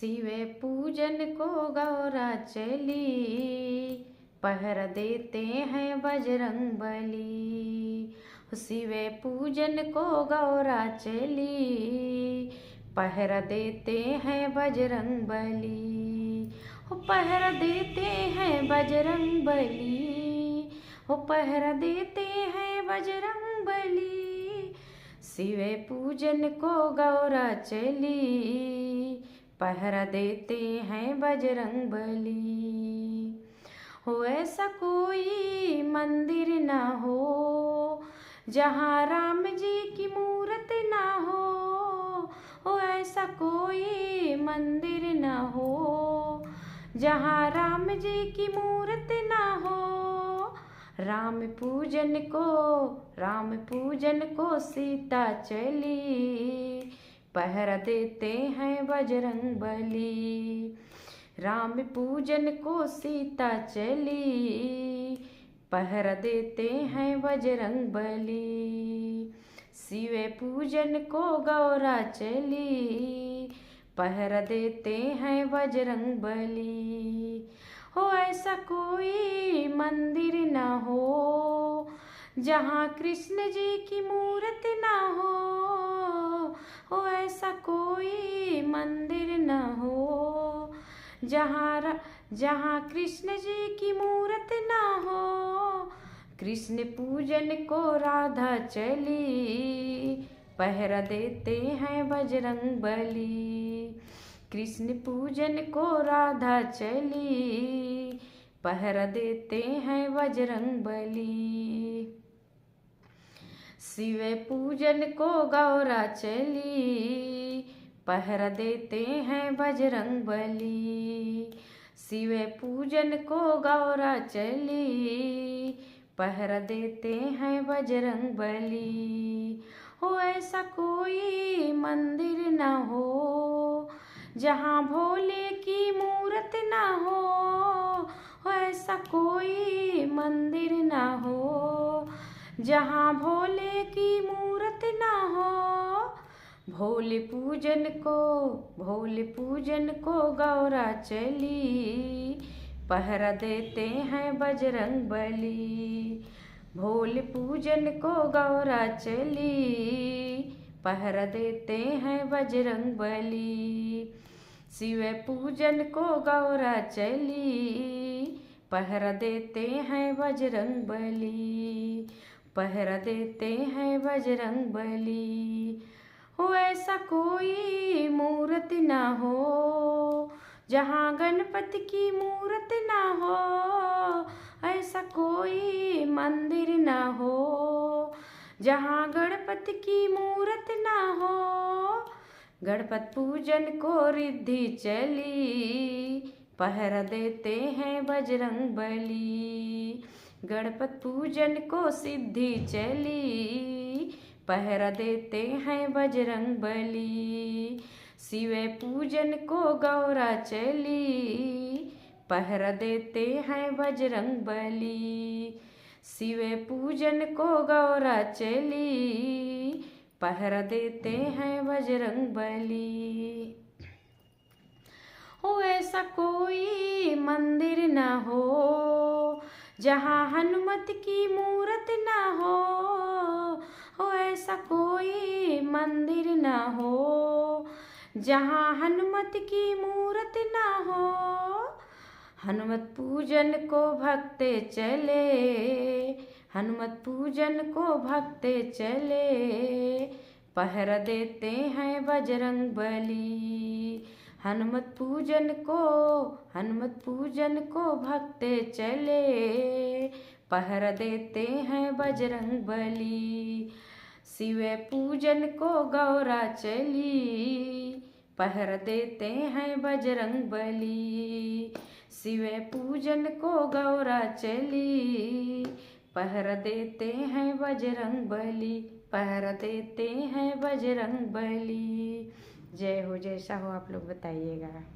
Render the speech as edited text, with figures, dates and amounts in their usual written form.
शिवे पूजन को गौरा चली, पहर देते हैं बजरंगबली। शिवे पूजन को गौरा चली, पहर देते हैं बजरंगबली। पहर देते हैं बजरंगबली, पहर देते हैं बजरंगबली। शिवे पूजन को गौरा चली, पहरा देते हैं बजरंगबली। हो ऐसा कोई मंदिर ना हो जहाँ राम जी की मूरत ना हो ऐसा कोई मंदिर ना हो जहाँ राम जी की मूरत ना हो। राम पूजन को सीता चली, पहरा देते हैं बजरंगबली। राम पूजन को सीता चली, पहरा देते हैं बजरंगबली। शिवे पूजन को गौरा चली, पहरा देते हैं बजरंगबली। हो ऐसा कोई मंदिर ना हो जहाँ कृष्ण जी की मूरत ना हो ऐसा कोई मंदिर ना हो जहाँ कृष्ण जी की मूरत ना हो। कृष्ण पूजन को राधा चली, पहरा देते हैं बजरंगबली। कृष्ण पूजन को राधा चली, पहरा देते हैं बजरंगबली। शिवे पूजन को गौरा चली, पहरा देते हैं बजरंगबली। शिवे पूजन को गौरा चली, पहरा देते हैं बजरंगबली। हो ऐसा कोई मंदिर ना हो जहाँ भोले की मूरत ना हो ऐसा कोई मंदिर ना हो जहाँ भोले की मूरत ना हो। भोले पूजन को गौरा चली, पहरा देते हैं बजरंगबली। भोले पूजन को गौरा चली, पहरा देते हैं बजरंगबली। शिवे पूजन को गौरा चली, पहरा देते हैं बजरंगबली। पहरा देते हैं बजरंगबली। हो ऐसा कोई मूरत ना हो जहाँ गणपति की मूरत ना हो ऐसा कोई मंदिर ना हो जहाँ गणपति की मूरत ना हो। गणपति पूजन को रिद्धि चली, पहरा देते हैं बजरंगबली। गणपति पूजन को सिद्धि चली, पहरा देते हैं बजरंगबली। शिवे पूजन को गौरा चली, पहरा देते हैं बजरंगबली। शिवे पूजन को गौरा चली, पहरा देते हैं बजरंगबली। हो ऐसा कोई मंदिर ना हो जहाँ हनुमत की मूरत ना हो ऐसा कोई मंदिर ना हो जहाँ हनुमत की मूरत ना हो। हनुमत पूजन को भक्ते चले, हनुमत पूजन को भक्ते चले, पहरा देते हैं बजरंगबली। हनुमत पूजन को भक्ते चले, पहरा देते हैं बजरंगबली। शिवे पूजन को गौरा चली, पहरा देते हैं बजरंगबली। शिवे पूजन को गौरा चली, पहरा देते हैं बजरंगबली। पहरा देते हैं बजरंगबली। जय हो, जैसा हो आप लोग बताइएगा।